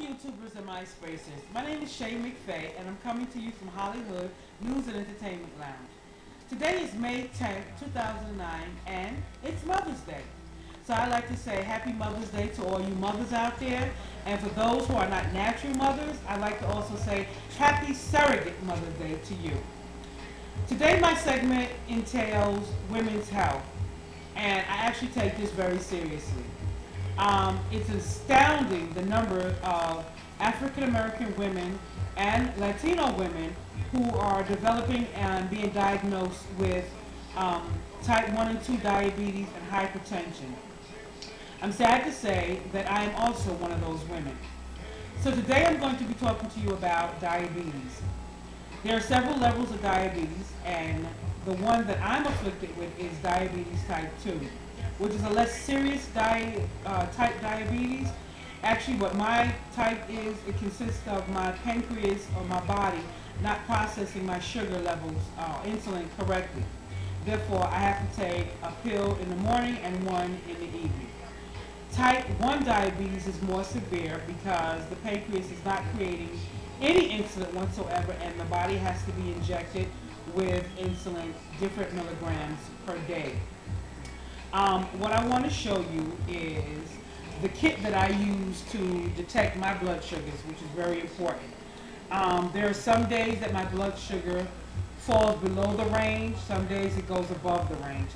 YouTubers and my spacers. My name is Shay Faye, and I'm coming to you from HollyHood News and Entertainment Lounge. Today is May 10th, 2009, and it's Mother's Day. So I'd like to say Happy Mother's Day to all you mothers out there. And for those who are not natural mothers, I'd like to also say Happy Surrogate Mother's Day to you. Today my segment entails women's health, and I actually take this very seriously. It's astounding the number of African American women and Latino women who are developing and being diagnosed with type 1 and 2 diabetes and hypertension. I'm sad to say that I am also one of those women. So today I'm going to be talking to you about diabetes. There are several levels of diabetes, and the one that I'm afflicted with is diabetes type 2, which is a less serious type diabetes. Actually, what my type is, it consists of my pancreas or my body not processing my sugar levels, insulin correctly. Therefore, I have to take a pill in the morning and one in the evening. Type 1 diabetes is more severe because the pancreas is not creating any insulin whatsoever, and the body has to be injected with insulin, different milligrams per day. What I want to show you is the kit that I use to detect my blood sugars, which is very important. There are some days that my blood sugar falls below the range, some days it goes above the range.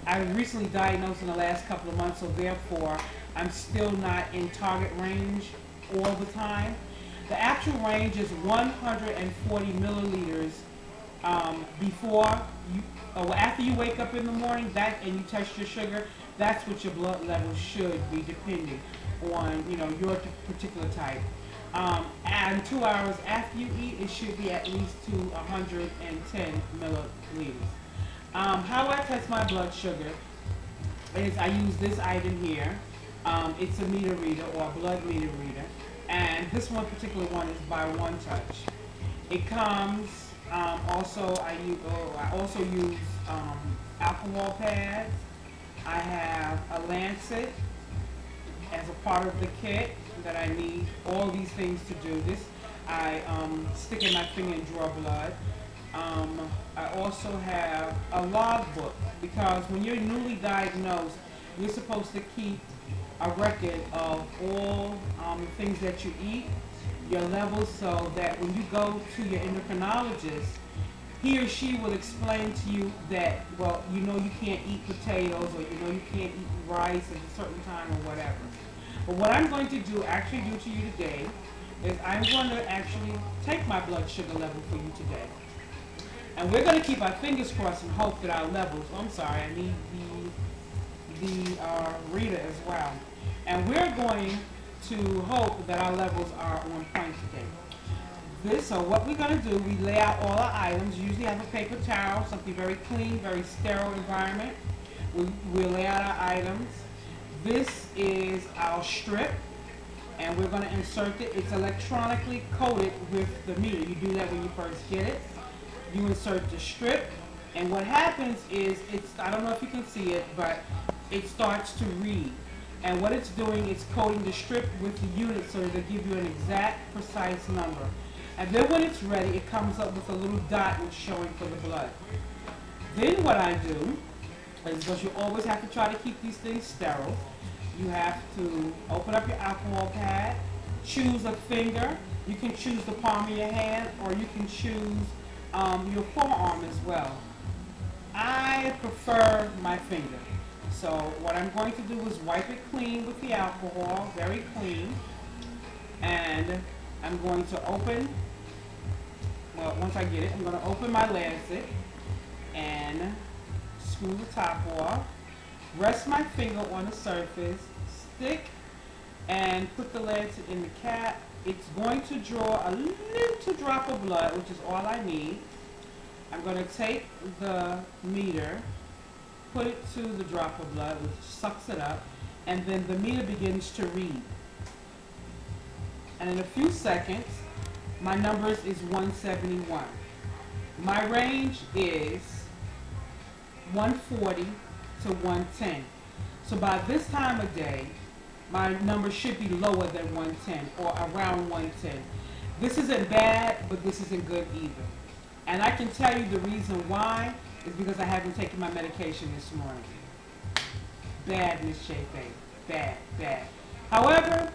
I was recently diagnosed in the last couple of months, so therefore I'm still not in target range all the time. The actual range is 140 milliliters after you wake up in the morning, and you test your sugar. That's what your blood level should be, depending on your particular type. And 2 hours after you eat, it should be at least to 110 milliliters. How I test my blood sugar is I use this item here. It's a meter reader or a blood meter reader, and this one particular one is by One Touch. It comes I also use alcohol pads. I have a lancet as a part of the kit that I need all these things to do this. I stick in my finger and draw blood. I also have a log book, because when you're newly diagnosed, you're supposed to keep a record of all the things that you eat, your levels, so that when you go to your endocrinologist, he or she will explain to you that, well, you can't eat potatoes, or you can't eat rice at a certain time or whatever. But what I'm going to actually do to you today is I'm going to actually take my blood sugar level for you today. And we're going to keep our fingers crossed and hope that our levels, I need the reader as well. And we're going to hope that our levels are on point today. So what we're going to do, we lay out all our items. You usually have a paper towel, something very clean, very sterile environment. We'll lay out our items. This is our strip, and we're going to insert it. It's electronically coated with the meter. You do that when you first get it. You insert the strip, and what happens is, I don't know if you can see it, but it starts to read. And what it's doing is coating the strip with the unit so that it'll give you an exact, precise number. And then when it's ready, it comes up with a little dot which is showing for the blood. Then what I do is, because you always have to try to keep these things sterile, you have to open up your alcohol pad, choose a finger. You can choose the palm of your hand, or you can choose your forearm as well. I prefer my finger. So what I'm going to do is wipe it clean with the alcohol, very clean, and I'm going to once I get it, I'm going to open my lancet and screw the top off, rest my finger on the surface, stick, and put the lancet in the cap. It's going to draw a little drop of blood, which is all I need. I'm going to take the meter, put it to the drop of blood, which sucks it up, and then the meter begins to read. And in a few seconds, my numbers is 171. My range is 140 to 110. So by this time of day, my number should be lower than 110 or around 110. This isn't bad, but this isn't good either. And I can tell you the reason why is because I haven't taken my medication this morning. Bad, Miss Shay Faye. Bad, bad. However,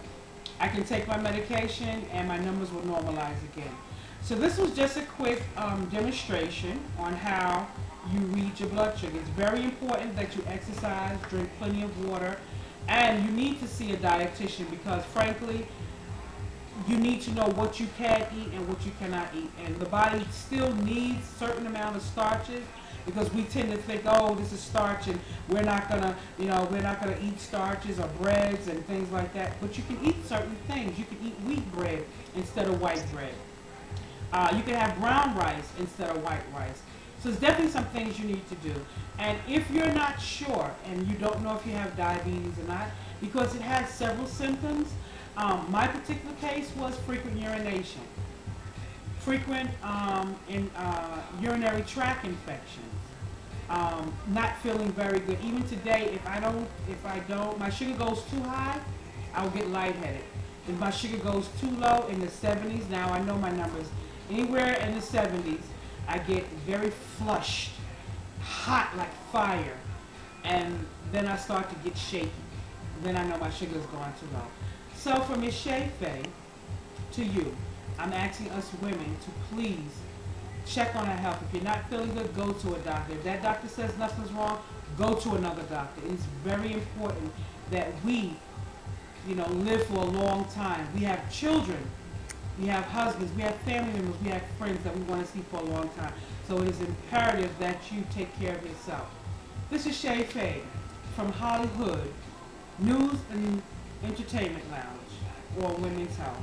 I can take my medication and my numbers will normalize again. So this was just a quick demonstration on how you read your blood sugar. It's very important that you exercise, drink plenty of water, and you need to see a dietitian because frankly, you need to know what you can eat and what you cannot eat. And the body still needs a certain amount of starches because we tend to think, oh, this is starch and we're not gonna, we're not gonna eat starches or breads and things like that. But you can eat certain things. You can eat wheat bread instead of white bread. You can have brown rice instead of white rice. So there's definitely some things you need to do. And if you're not sure and you don't know if you have diabetes or not, because it has several symptoms, my particular case was frequent urination, frequent urinary tract infections, not feeling very good. Even today, if my sugar goes too high, I'll get lightheaded. If my sugar goes too low in the 70s, now I know my numbers, anywhere in the 70s, I get very flushed, hot like fire, and then I start to get shaky. Then I know my sugar is going too low. So for Ms. Shay Faye, to you, I'm asking us women to please check on our health. If you're not feeling good, go to a doctor. If that doctor says nothing's wrong, go to another doctor. It's very important that we, live for a long time. We have children, we have husbands, we have family members, we have friends that we want to see for a long time. So it is imperative that you take care of yourself. This is Shay Faye from HollyHood News and Entertainment Lounge, or Women's Health.